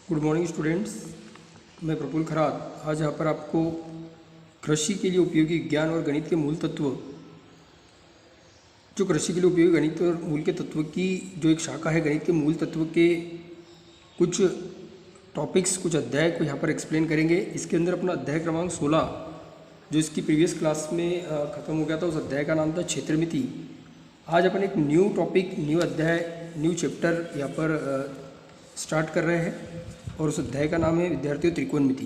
Good morning students. मैं प्रफुल्ल खरात आज यहाँ पर आपको कृषि के लिए उपयोगी विज्ञान और गणित के मूल तत्व, जो कृषि के लिए उपयोगी गणित और मूल के तत्व की जो एक शाखा है गणित के मूल तत्व के कुछ टॉपिक्स, कुछ अध्याय को यहाँ पर एक्सप्लेन करेंगे। इसके अंदर अपना अध्याय क्रमांक 16 जो इसकी प्रीवियस क्लास में ख़त्म हो गया था, उस अध्याय का नाम था क्षेत्रमिति। आज अपन एक न्यू टॉपिक, न्यू अध्याय, न्यू चैप्टर यहाँ पर स्टार्ट कर रहे हैं और उस अध्याय का नाम है विद्यार्थियों त्रिकोणमिति।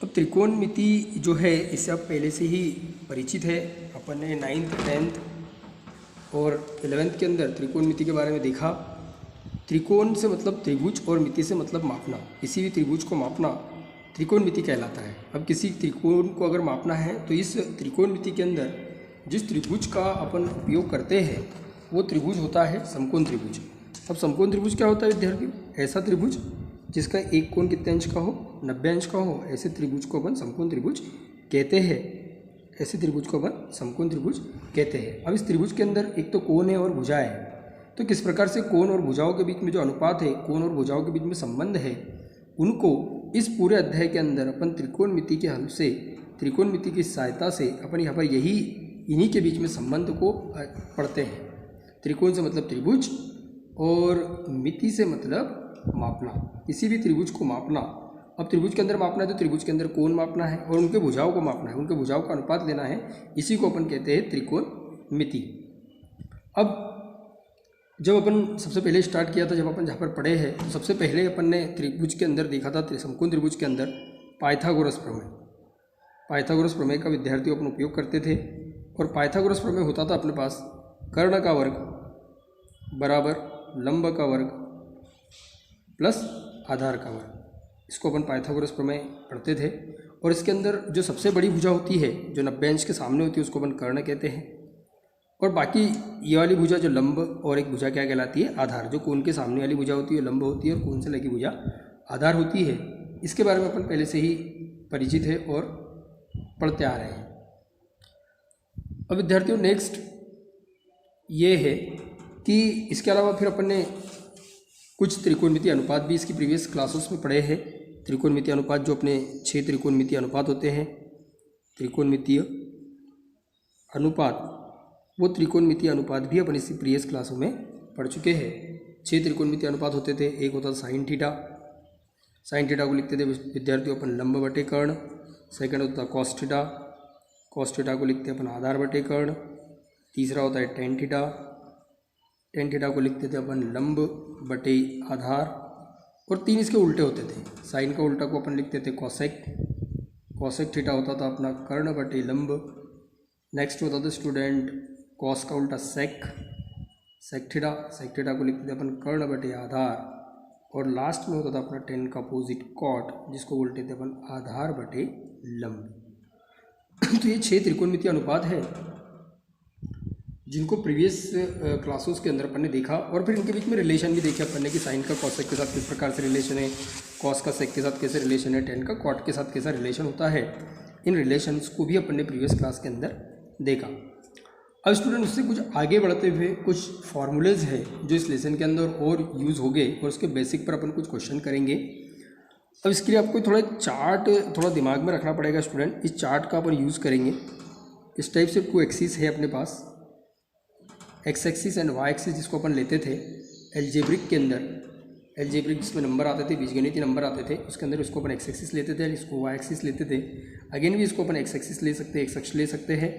अब त्रिकोणमिति जो है इससे आप पहले से ही परिचित है। अपन ने 9th 10th और 11th के अंदर त्रिकोणमिति के बारे में देखा। त्रिकोण से मतलब त्रिभुज और मिति से मतलब मापना। किसी भी त्रिभुज को मापना त्रिकोणमिति कहलाता है। अब किसी त्रिकोण को अगर मापना है तो इस त्रिकोणमिति के अंदर जिस त्रिभुज का अपन उपयोग करते हैं वो त्रिभुज होता है समकोण त्रिभुज। अब समकोण त्रिभुज क्या होता है विद्यार्थी? ऐसा त्रिभुज जिसका एक कोण कितने अंश का हो, 90 अंश का हो, ऐसे त्रिभुज को अपन समकोण त्रिभुज कहते हैं। ऐसे त्रिभुज को अपन समकोण त्रिभुज कहते हैं। अब इस त्रिभुज के अंदर एक तो कोण है और भुजा है। तो किस प्रकार से कोण और भुजाओं के बीच में जो अनुपात है, कोण और भुजाओं के बीच में संबंध है, उनको इस पूरे अध्याय के अंदर अपन त्रिकोणमिति के हेल्प से, त्रिकोणमिति की सहायता से अपन यहाँ पर इन्हीं के बीच में संबंध को पढ़ते हैं। त्रिकोण से मतलब त्रिभुज और मिति से मतलब मापना, किसी भी त्रिभुज को मापना। अब त्रिभुज के अंदर मापना है तो त्रिभुज के अंदर कोण मापना है और उनके भुजाओं को मापना है, उनके भुजाओं का अनुपात लेना है। इसी को अपन कहते हैं त्रिकोणमिति। अब जब अपन सबसे पहले स्टार्ट किया था, जब अपन जहाँ पर पढ़े हैं, तो सबसे पहले अपन ने त्रिभुज के अंदर देखा था, समकोण त्रिभुज के अंदर पाइथागोरस प्रमेय। पाइथागोरस प्रमेय का विद्यार्थी अपन उपयोग करते थे और पाइथागोरस प्रमेय होता था अपने पास कर्ण का वर्ग बराबर लंब का वर्ग प्लस आधार का वर्ग। इसको अपन पाइथागोरस प्रमेय पढ़ते थे। और इसके अंदर जो सबसे बड़ी भुजा होती है, जो 90 अंश के सामने होती है, उसको अपन कर्ण कहते हैं। और बाकी ये वाली भुजा जो लंब और एक भुजा क्या कहलाती है? आधार। जो कोण के सामने वाली भुजा होती है लंब होती है और कोण से लगी भुजा आधार होती है। इसके बारे में अपन पहले से ही परिचित है और पढ़ते आ रहे हैं। अब विद्यार्थियों नेक्स्ट ये है कि इसके अलावा फिर अपन ने कुछ त्रिकोणमिति अनुपात भी इसकी प्रीवियस क्लासेस में पढ़े हैं। त्रिकोणमिति अनुपात जो अपने 6 त्रिकोणमिति अनुपात होते हैं, त्रिकोणमितीय अनुपात, वो त्रिकोणमिति अनुपात भी अपन इसी प्रीवियस क्लासों में पढ़ चुके हैं। 6 त्रिकोणमिति अनुपात होते थे। एक होता था साइन थीटा। साइन थीटा को लिखते थे विद्यार्थियों अपन लंब बटे कर्ण। सेकंड होता था कॉस थीटा। कॉस थीटा को लिखते अपन आधार बटे कर्ण। तीसरा होता है टेन थीटा। टेन थीटा को लिखते थे अपन लंब बटे आधार। और 3 इसके उल्टे होते थे। साइन का उल्टा को अपन लिखते थे कॉसेक। कॉसेक थीटा होता था अपना कर्ण बटे लंब। नेक्स्ट होता था स्टूडेंट कॉस का उल्टा सेक, सेक थीटा। सेक थीटा को लिखते थे अपन कर्ण बटे आधार। और लास्ट में होता था अपना टेन का अपोजिट कॉट, जिसको बोलते थे अपन आधार बटे लंब। तो ये 6 त्रिकोणमिति अनुपात है जिनको प्रीवियस क्लासेस के अंदर अपन ने देखा। और फिर इनके बीच में रिलेशन भी देखे अपन ने कि साइन का कॉसेक के साथ किस प्रकार से रिलेशन है, कॉस का सेक के साथ कैसे रिलेशन है, टेन का कॉट के साथ कैसा रिलेशन होता है। इन रिलेशंस को भी अपन ने प्रीवियस क्लास के अंदर देखा। अब स्टूडेंट उससे कुछ आगे बढ़ते हुए कुछ फॉर्मूलेज है जो इस लेसन के अंदर और यूज़ हो गए और उसके बेसिक पर अपन कुछ क्वेश्चन करेंगे। अब इसके लिए आपको थोड़ा चार्ट थोड़ा दिमाग में रखना पड़ेगा स्टूडेंट। इस चार्ट का अपन यूज़ करेंगे। इस टाइप से कोई एक्सिस है अपने पास, X axis and Y axis, जिसको अपन लेते थे एल्जेब्रिक के अंदर। एल्जेब्रिक जिसमें नंबर आते थे, बीजगणितीय नंबर आते थे, उसके अंदर इसको अपन एक्स एक्सिस लेते थे, इसको वाई एक्सिस लेते थे। अगेन भी इसको अपन एक्स एक्सिस ले सकते हैं, एक्स अक्ष ले सकते हैं।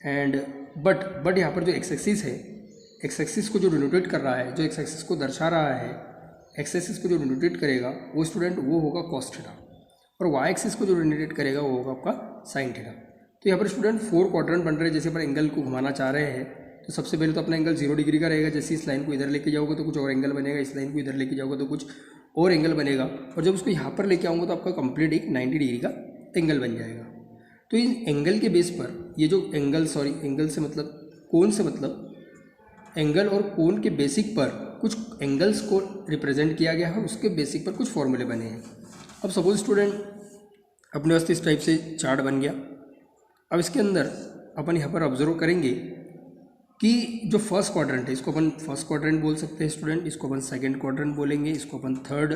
एंड बट यहाँ पर जो एक्स एक्सिस है, एक्स एक्सिस को जो डिनोटेट कर रहा है, जो एक्स एक्सिस को दर्शा रहा है, एक्स एक्सिस को जो डिनोटेट करेगा वो स्टूडेंट वो होगा कॉस थीटा। और वाई एक्सिस को जो डिनोटेट करेगा वो होगा आपका साइन थीटा। तो यहाँ पर स्टूडेंट 4 क्वाड्रेंट बन रहे हैं। जैसे पर एंगल को घुमाना चाह रहे हैं तो सबसे पहले तो अपना एंगल 0 डिग्री का रहेगा। जैसे इस लाइन को इधर लेके जाओगे तो कुछ और एंगल बनेगा, इस लाइन को इधर लेके जाओगे तो कुछ और एंगल बनेगा। और जब उसको यहाँ पर लेके आऊँगा तो आपका कंप्लीट एक 90 डिग्री का एंगल बन जाएगा। तो इन एंगल के बेस पर ये जो एंगल से मतलब कोण से मतलब एंगल और कोण के बेसिक पर कुछ एंगल्स को रिप्रेजेंट किया गया है, उसके बेसिक पर कुछ फॉर्मूले बने हैं। अब सपोज स्टूडेंट अपने वास्ते इस टाइप से चार्ट बन गया। अब इसके अंदर अपन यहाँ पर ऑब्जर्व करेंगे कि जो फर्स्ट क्वाड्रेंट है इसको अपन फर्स्ट क्वाड्रेंट बोल सकते हैं स्टूडेंट, इसको अपन सेकंड क्वाड्रेंट बोलेंगे, इसको अपन थर्ड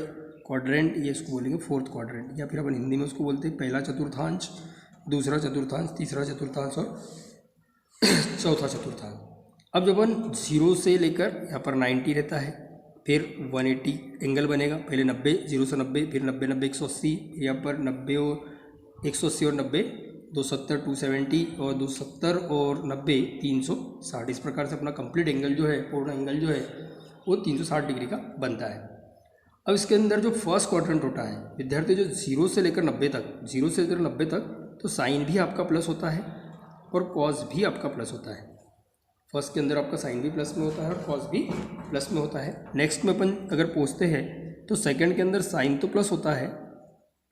क्वाड्रेंट, ये इसको बोलेंगे फोर्थ क्वाड्रेंट, या फिर अपन हिंदी में उसको बोलते हैं पहला चतुर्थांश, दूसरा चतुर्थांश, तीसरा चतुर्थांश और चौथा चतुर्थांश। अब जब अपन 0 से लेकर यहाँ पर 90 रहता है, फिर 180 एंगल बनेगा, पहले 90, 0 से 90, फिर 90 90 180, यहाँ पर 90 और 180 और 90 270 270 और 270 और 90 360। इस प्रकार से अपना कंप्लीट एंगल जो है, पूर्ण एंगल जो है वो 360 डिग्री का बनता है। अब इसके अंदर जो फर्स्ट क्वाड्रेंट होता है विद्यार्थी, जो 0 से लेकर 90 तक, 0 से लेकर 90 तक, तो साइन भी आपका प्लस होता है और कॉस भी आपका प्लस होता है। फर्स्ट के अंदर आपका साइन भी प्लस में होता है और कॉस भी प्लस में होता है। नेक्स्ट में अपन अगर पूछते हैं तो सेकंड के अंदर साइन तो प्लस होता है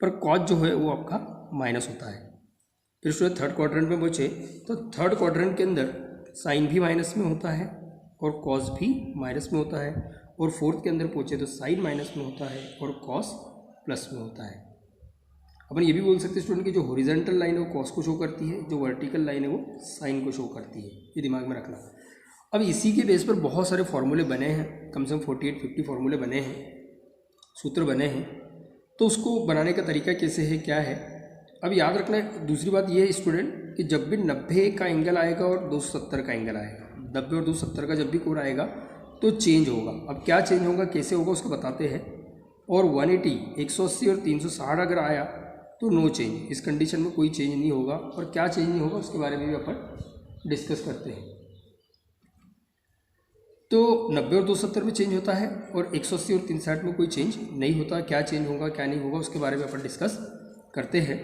पर कॉस जो है वो आपका माइनस होता है। फिर उसके थर्ड क्वाड्रेंट में पूछे तो थर्ड क्वाड्रेंट के अंदर साइन भी माइनस में होता है और कॉस भी माइनस में होता है, और फोर्थ के अंदर पूछे तो साइन माइनस में होता है और कॉस प्लस में होता है। अपन ये भी बोल सकते हैं स्टूडेंट की जो हॉरिजॉन्टल लाइन है वो कॉस को शो करती है, जो वर्टिकल लाइन है वो साइन को शो करती है, ये दिमाग में रखना। अब इसी के बेस पर बहुत सारे फॉर्मूले बने हैं, कम से कम 48-50 फॉर्मूले बने हैं, सूत्र बने हैं। तो उसको बनाने का तरीका कैसे है, क्या है, अब याद रखना है। दूसरी बात ये है स्टूडेंट कि जब भी 90 का एंगल आएगा और 270 का एंगल आएगा, 90 और 270 का जब भी कोण आएगा तो चेंज होगा। अब क्या चेंज होगा, कैसे होगा, उसको बताते हैं। और 180, 180 और 360 अगर आया तो नो चेंज, इस कंडीशन में कोई चेंज नहीं होगा। और क्या चेंज नहीं होगा उसके बारे में भी अपन डिस्कस करते हैं। तो 90 और 270 में चेंज होता है और 180 और 360 में कोई चेंज नहीं होता। क्या चेंज होगा क्या नहीं होगा उसके बारे में अपन डिस्कस करते हैं।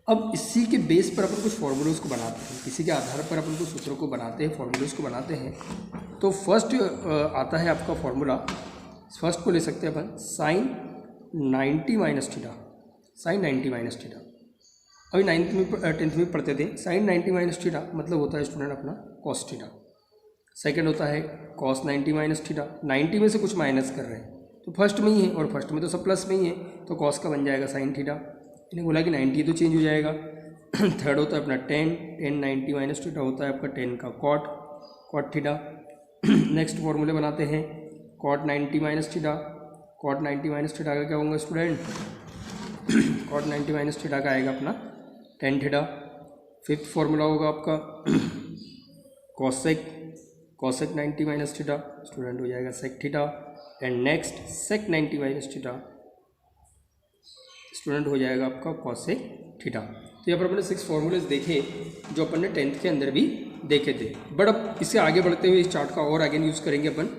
अब इसी के बेस पर अपन कुछ फॉर्मूलोज़ को बनाते हैं, इसी के आधार पर अपन कुछ सूत्रों को बनाते हैं, फॉर्मूलोज़ को बनाते हैं। तो फर्स्ट आता है आपका फॉर्मूला, फर्स्ट को ले सकते हैं अपन sine 90 minus theta, sine 90 minus theta. अभी 9th में 10th में पढ़ते थे, साइन 90 माइनस थीटा मतलब होता है स्टूडेंट अपना कॉस थीटा। सेकेंड होता है कॉस 90 माइनस थीटा, 90 में से कुछ माइनस कर रहे हैं तो फर्स्ट में ही है, और फर्स्ट में तो सब प्लस में ही है, तो कॉस का बन जाएगा साइन थीटा। इन्हें बोला कि 90 तो चेंज हो जाएगा। थर्ड होता है अपना 10 90 माइनस थीटा होता है आपका 10 का कॉट थीटा। नेक्स्ट फॉर्मूले बनाते हैं, cot 90 minus theta, cot 90 minus theta का क्या होगा स्टूडेंट, कॉट 90 माइनस थीटा का आएगा अपना टेन थीटा। फिफ्थ फॉर्मूला होगा आपका cosec, cosec 90 minus theta student हो जाएगा sec theta. And next sec 90 minus theta student हो जाएगा आपका कॉसेक थीटा। तो यहाँ पर अपने 6 फॉर्मूलेज देखे जो अपन ने 10th के अंदर भी देखे थे। बट अब इससे आगे बढ़ते हुए इस चार्ट का और आगे यूज़ करेंगे अपन।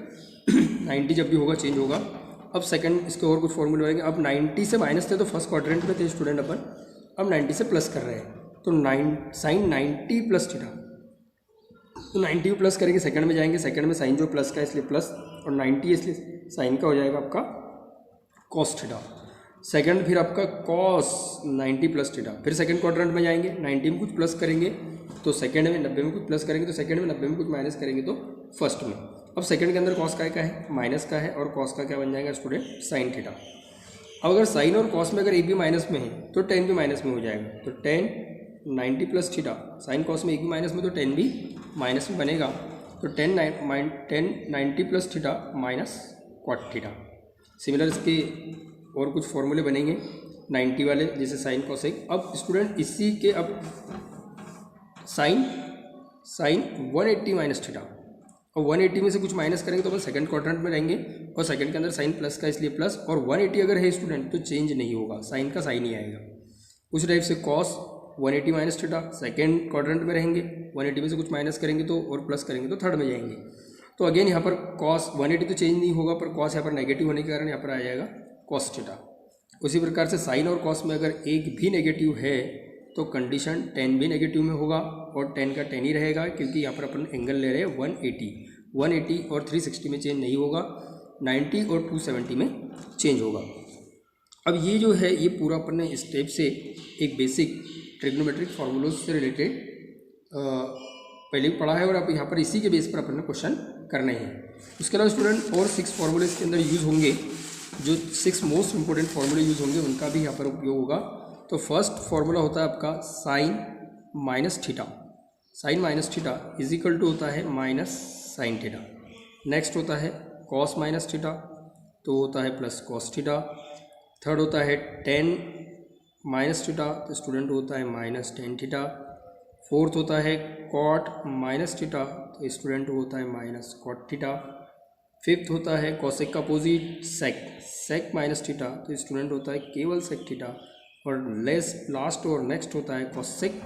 90 जब भी होगा चेंज होगा। अब सेकंड इसके और कुछ फॉर्मूले होंगे। अब 90 से माइनस थे तो फर्स्ट क्वाड्रेंट में थे स्टूडेंट अपन, अब 90 से प्लस कर रहे हैं तो साइन 90 प्लस थीटा, तो 90 प्लस करेंगे सेकंड में जाएंगे, सेकंड में साइन जो प्लस का इसलिए प्लस और 90 इसलिए साइन का हो जाएगा आपका कॉस थीटा। सेकंड फिर आपका कॉस 90 प्लस थीटा, फिर सेकंड क्वाड्रेंट में जाएंगे, 90 में कुछ प्लस करेंगे तो सेकंड में, 90 में कुछ प्लस करेंगे तो सेकंड में, 90 में कुछ माइनस करेंगे तो फर्स्ट में। अब सेकंड के अंदर कॉस का है माइनस का है, और कॉस का क्या बन जाएगा स्टूडेंट साइन थीटा। अब अगर साइन और कॉस में अगर एक भी माइनस में है तो 10 भी माइनस में हो जाएगा, तो 10 90 प्लस थीटा, साइन कॉस में एक भी माइनस में तो 10 भी माइनस में बनेगा, तो 10 90 plus theta minus cot theta. Similar इसके और कुछ फॉर्मूले बनेंगे 90 वाले, जैसे साइन कॉसेक। अब स्टूडेंट इसी के अब साइन 180 माइनस थीटा, और 180 में से कुछ माइनस करेंगे तो अपन सेकंड क्वाड्रेंट में रहेंगे, और सेकंड के अंदर साइन प्लस का इसलिए प्लस, और 180 अगर है स्टूडेंट तो चेंज नहीं होगा, साइन का साइन ही आएगा। उस टाइप से cos 180 minus theta second quadrant में रहेंगे, 180 में से कुछ माइनस करेंगे तो और प्लस करेंगे तो थर्ड में जाएंगे। तो अगेन यहाँ पर कॉस 180 तो चेंज नहीं होगा, पर कॉस यहाँ पर नेगेटिव होने के कारण यहाँ पर आ जाएगा कॉस थीटा। उसी प्रकार से साइन और कॉस में अगर एक भी नेगेटिव है तो कंडीशन 10 भी नेगेटिव में होगा, और 10 का 10 ही रहेगा, क्योंकि यहाँ पर अपन एंगल ले रहे हैं 180 और 360 में चेंज नहीं होगा, 90 और 270 में चेंज होगा। अब ये जो है ये पूरा अपन ने स्टेप से एक बेसिक ट्रिग्नोमेट्रिक फार्मूलोज से रिलेटेड पहले भी पढ़ा है, और अब यहाँ पर इसी के बेस पर अपन ने क्वेश्चन करने हैं। उसके अलावा स्टूडेंट और 6 फार्मूले इसके अंदर यूज़ होंगे, जो 6 मोस्ट इंपॉर्टेंट फार्मूले यूज़ होंगे उनका भी यहाँ पर उपयोग होगा। तो फर्स्ट फार्मूला होता है आपका sine minus theta, sine minus theta is equal to होता है माइनस साइन थीटा। नेक्स्ट होता है कॉस माइनस थीटा, तो होता है प्लस कॉस थीटा। थर्ड होता है टेन माइनस थीटा, तो स्टूडेंट होता है माइनस टेन थीटा। फोर्थ होता है कॉट माइनस थीटा, तो स्टूडेंट होता है माइनस कॉट थीटा। फिफ्थ होता है कॉसेक का opposite sec, sec minus theta, तो स्टूडेंट होता है केवल सेक थीटा। और लास्ट और नेक्स्ट होता है cosec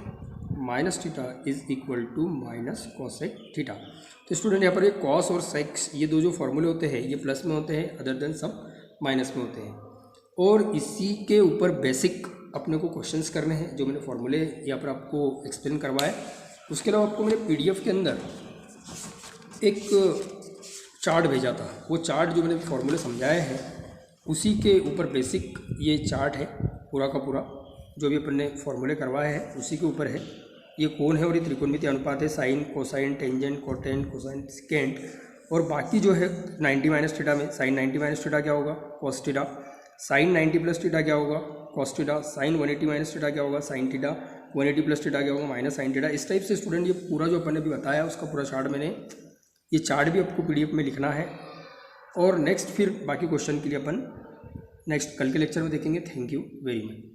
minus theta is equal to minus cosec theta. तो स्टूडेंट यहाँ पर ये कॉस और सेक्स ये दो जो फॉर्मूले होते हैं ये प्लस में होते हैं, अदर देन सब माइनस में होते हैं। और इसी के ऊपर बेसिक अपने को क्वेश्चंस करने हैं जो मैंने फॉर्मूले यहाँ पर आपको एक्सप्लेन करवाए। उसके अलावा आपको मैंने पीडीएफ के अंदर एक चार्ट भेजा था, वो चार्ट जो मैंने फॉर्मूले समझाए हैं उसी के ऊपर बेसिक ये चार्ट है पूरा का पूरा, जो भी अपन ने फॉर्मूले करवाए हैं उसी के ऊपर है। ये कौन है और ये त्रिकोणमितीय अनुपात है, sine cosine tangent cotan cosine second. और बाकी जो है 90 माइनस थीटा में साइन 90 माइनस थीटा क्या होगा cos theta, sine 90 plus theta क्या होगा cos theta, sine 180 minus theta क्या होगा साइन थीटा, 180 प्लस थीटा क्या होगा माइनस साइन थीटा। इस टाइप से स्टूडेंट ये पूरा जो अपन ने भी बताया उसका पूरा चार्ट मैंने, ये चार्ट भी आपको पीडीएफ में लिखना है। और नेक्स्ट फिर बाकी क्वेश्चन के लिए अपन नेक्स्ट कल के लेक्चर में देखेंगे। Thank you very much.